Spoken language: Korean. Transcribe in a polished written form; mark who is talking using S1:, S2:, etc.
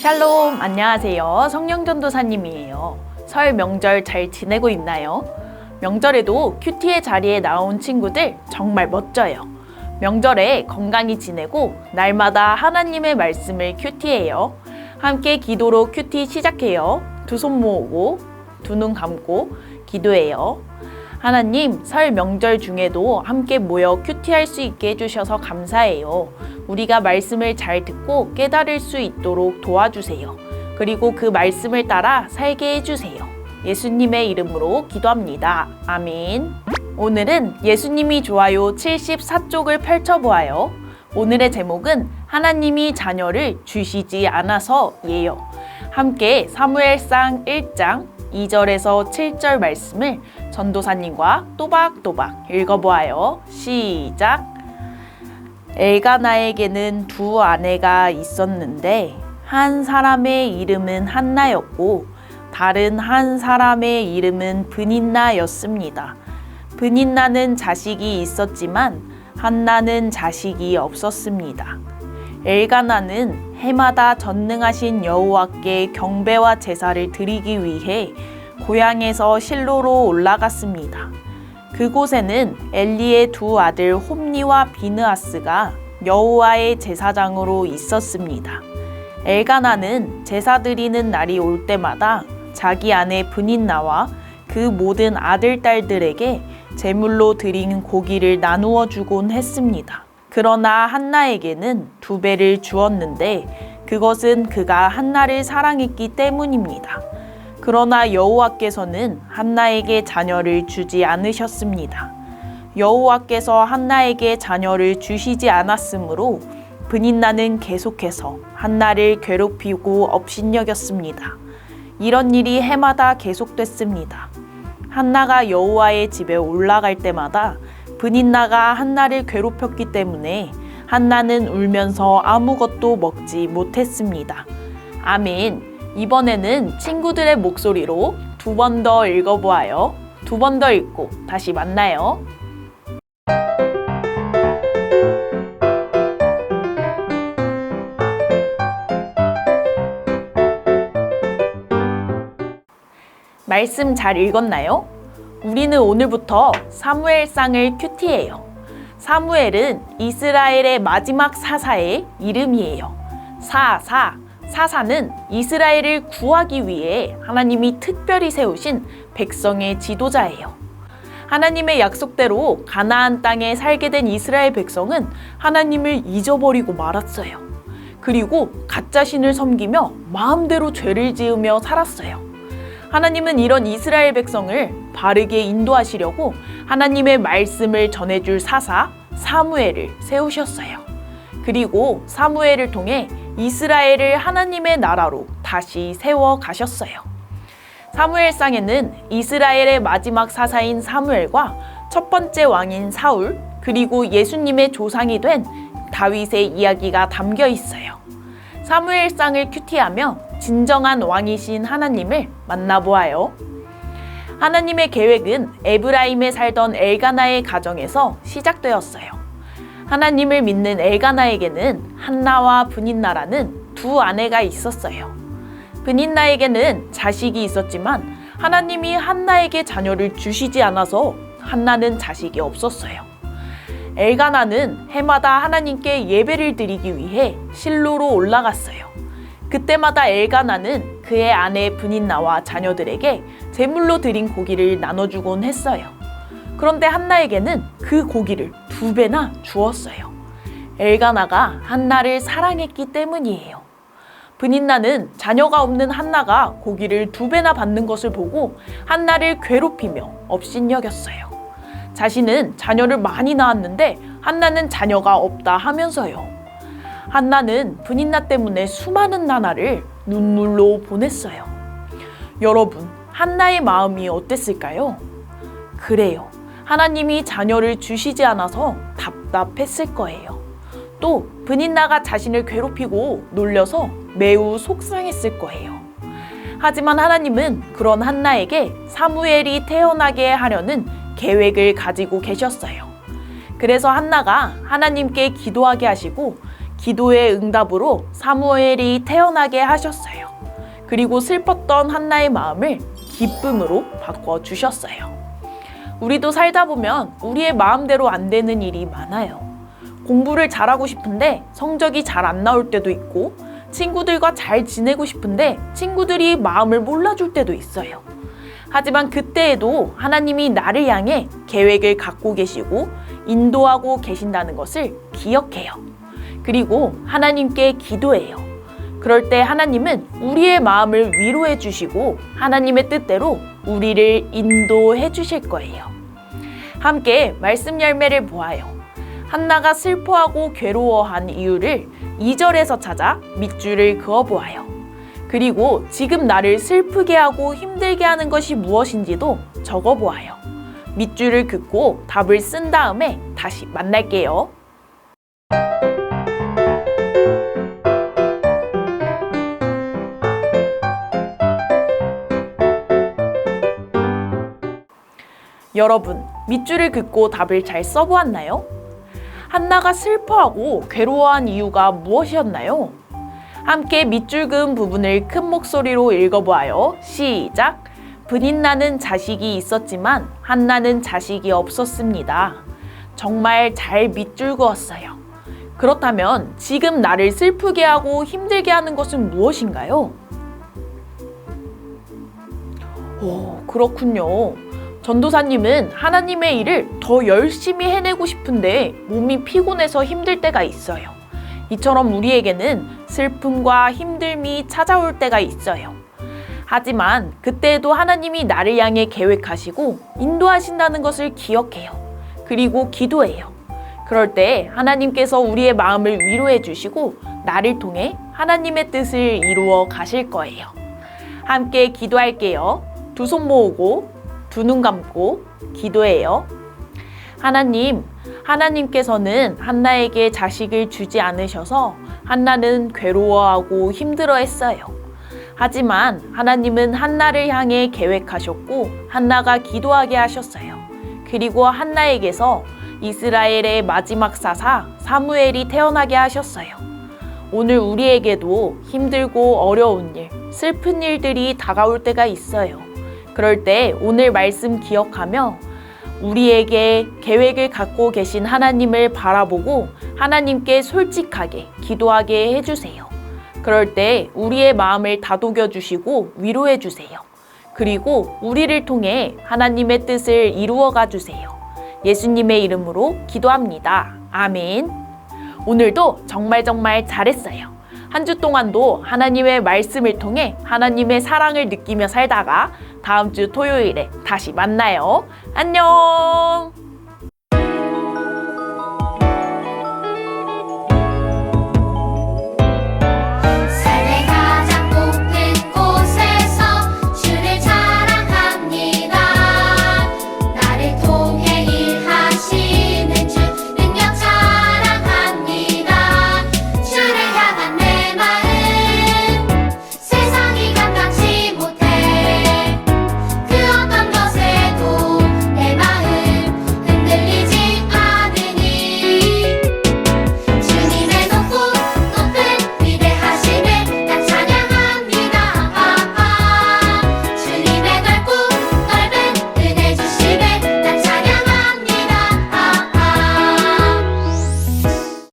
S1: 샬롬, 안녕하세요. 성령전도사님이에요. 설 명절 잘 지내고 있나요? 명절에도 큐티의 자리에 나온 친구들 정말 멋져요. 명절에 건강히 지내고 날마다 하나님의 말씀을 큐티해요. 함께 기도로 큐티 시작해요. 두 손 모으고 두 눈 감고 기도해요. 하나님, 설 명절 중에도 함께 모여 큐티할 수 있게 해주셔서 감사해요. 우리가 말씀을 잘 듣고 깨달을 수 있도록 도와주세요. 그리고 그 말씀을 따라 살게 해주세요. 예수님의 이름으로 기도합니다. 아멘. 오늘은 예수님이 좋아요 74쪽을 펼쳐보아요. 오늘의 제목은 하나님이 자녀를 주시지 않아서예요. 함께 사무엘상 1장 2절에서 7절 말씀을 전도사님과 또박또박 읽어보아요. 시작! 엘가나에게는 두 아내가 있었는데 한 사람의 이름은 한나였고 다른 한 사람의 이름은 브닌나였습니다. 브닌나는 자식이 있었지만 한나는 자식이 없었습니다. 엘가나는 해마다 전능하신 여호와께 경배와 제사를 드리기 위해 고향에서 실로로 올라갔습니다. 그곳에는 엘리의 두 아들 홈니와 비느하스가 여호와의 제사장으로 있었습니다. 엘가나는 제사 드리는 날이 올 때마다 자기 아내 브닌나와 그 모든 아들, 딸들에게 제물로 드린 고기를 나누어 주곤 했습니다. 그러나 한나에게는 2배를 주었는데 그것은 그가 한나를 사랑했기 때문입니다. 그러나 여호와께서는 한나에게 자녀를 주지 않으셨습니다. 여호와께서 한나에게 자녀를 주시지 않았으므로 브닌나는 계속해서 한나를 괴롭히고 업신여겼습니다. 이런 일이 해마다 계속됐습니다. 한나가 여호와의 집에 올라갈 때마다 브닌나가 한나를 괴롭혔기 때문에 한나는 울면서 아무것도 먹지 못했습니다. 아멘. 이번에는 친구들의 목소리로 2번 더 읽어보아요. 2번 더 읽고 다시 만나요. 말씀 잘 읽었나요? 우리는 오늘부터 사무엘상을 큐티해요. 사무엘은 이스라엘의 마지막 사사의 이름이에요. 사사는 이스라엘을 구하기 위해 하나님이 특별히 세우신 백성의 지도자예요. 하나님의 약속대로 가나안 땅에 살게 된 이스라엘 백성은 하나님을 잊어버리고 말았어요. 그리고 가짜 신을 섬기며 마음대로 죄를 지으며 살았어요. 하나님은 이런 이스라엘 백성을 바르게 인도하시려고 하나님의 말씀을 전해줄 사사 사무엘을 세우셨어요. 그리고 사무엘을 통해 이스라엘을 하나님의 나라로 다시 세워 가셨어요. 사무엘상에는 이스라엘의 마지막 사사인 사무엘과 첫 번째 왕인 사울, 그리고 예수님의 조상이 된 다윗의 이야기가 담겨 있어요. 사무엘상을 큐티하며 진정한 왕이신 하나님을 만나보아요. 하나님의 계획은 에브라임에 살던 엘가나의 가정에서 시작되었어요. 하나님을 믿는 엘가나에게는 한나와 브닌나라는 두 아내가 있었어요. 브닌나에게는 자식이 있었지만 하나님이 한나에게 자녀를 주시지 않아서 한나는 자식이 없었어요. 엘가나는 해마다 하나님께 예배를 드리기 위해 실로로 올라갔어요. 그때마다 엘가나는 그의 아내 브닌나와 자녀들에게 제물로 드린 고기를 나눠주곤 했어요. 그런데 한나에게는 그 고기를 2배나 주었어요. 엘가나가 한나를 사랑했기 때문이에요. 브닌나는 자녀가 없는 한나가 고기를 2배나 받는 것을 보고 한나를 괴롭히며 업신여겼어요. 자신은 자녀를 많이 낳았는데 한나는 자녀가 없다 하면서요. 한나는 브닌나 때문에 수많은 나날을 눈물로 보냈어요. 여러분, 한나의 마음이 어땠을까요? 그래요. 하나님이 자녀를 주시지 않아서 답답했을 거예요. 또 브닌나가 자신을 괴롭히고 놀려서 매우 속상했을 거예요. 하지만 하나님은 그런 한나에게 사무엘이 태어나게 하려는 계획을 가지고 계셨어요. 그래서 한나가 하나님께 기도하게 하시고 기도의 응답으로 사무엘이 태어나게 하셨어요. 그리고 슬펐던 한나의 마음을 기쁨으로 바꿔주셨어요. 우리도 살다 보면 우리의 마음대로 안 되는 일이 많아요. 공부를 잘하고 싶은데 성적이 잘 안 나올 때도 있고, 친구들과 잘 지내고 싶은데 친구들이 마음을 몰라줄 때도 있어요. 하지만 그때에도 하나님이 나를 향해 계획을 갖고 계시고 인도하고 계신다는 것을 기억해요. 그리고 하나님께 기도해요. 그럴 때 하나님은 우리의 마음을 위로해 주시고 하나님의 뜻대로 우리를 인도해 주실 거예요. 함께 말씀 열매를 보아요. 한나가 슬퍼하고 괴로워한 이유를 2절에서 찾아 밑줄을 그어보아요. 그리고 지금 나를 슬프게 하고 힘들게 하는 것이 무엇인지도 적어보아요. 밑줄을 긋고 답을 쓴 다음에 다시 만날게요. 여러분, 밑줄을 긋고 답을 잘 써보았나요? 한나가 슬퍼하고 괴로워한 이유가 무엇이었나요? 함께 밑줄 그은 부분을 큰 목소리로 읽어보아요. 시작! 분인나는 자식이 있었지만 한나는 자식이 없었습니다. 정말 잘 밑줄 그었어요. 그렇다면 지금 나를 슬프게 하고 힘들게 하는 것은 무엇인가요? 오, 그렇군요. 전도사님은 하나님의 일을 더 열심히 해내고 싶은데 몸이 피곤해서 힘들 때가 있어요. 이처럼 우리에게는 슬픔과 힘듦이 찾아올 때가 있어요. 하지만 그때에도 하나님이 나를 향해 계획하시고 인도하신다는 것을 기억해요. 그리고 기도해요. 그럴 때 하나님께서 우리의 마음을 위로해 주시고 나를 통해 하나님의 뜻을 이루어 가실 거예요. 함께 기도할게요. 두 손 모으고 두 눈 감고 기도해요. 하나님, 하나님께서는 한나에게 자식을 주지 않으셔서 한나는 괴로워하고 힘들어했어요. 하지만 하나님은 한나를 향해 계획하셨고 한나가 기도하게 하셨어요. 그리고 한나에게서 이스라엘의 마지막 사사 사무엘이 태어나게 하셨어요. 오늘 우리에게도 힘들고 어려운 일, 슬픈 일들이 다가올 때가 있어요. 그럴 때 오늘 말씀 기억하며 우리에게 계획을 갖고 계신 하나님을 바라보고 하나님께 솔직하게 기도하게 해주세요. 그럴 때 우리의 마음을 다독여 주시고 위로해 주세요. 그리고 우리를 통해 하나님의 뜻을 이루어가 주세요. 예수님의 이름으로 기도합니다. 아멘. 오늘도 정말 잘했어요. 한 주 동안도 하나님의 말씀을 통해 하나님의 사랑을 느끼며 살다가 다음 주 토요일에 다시 만나요. 안녕!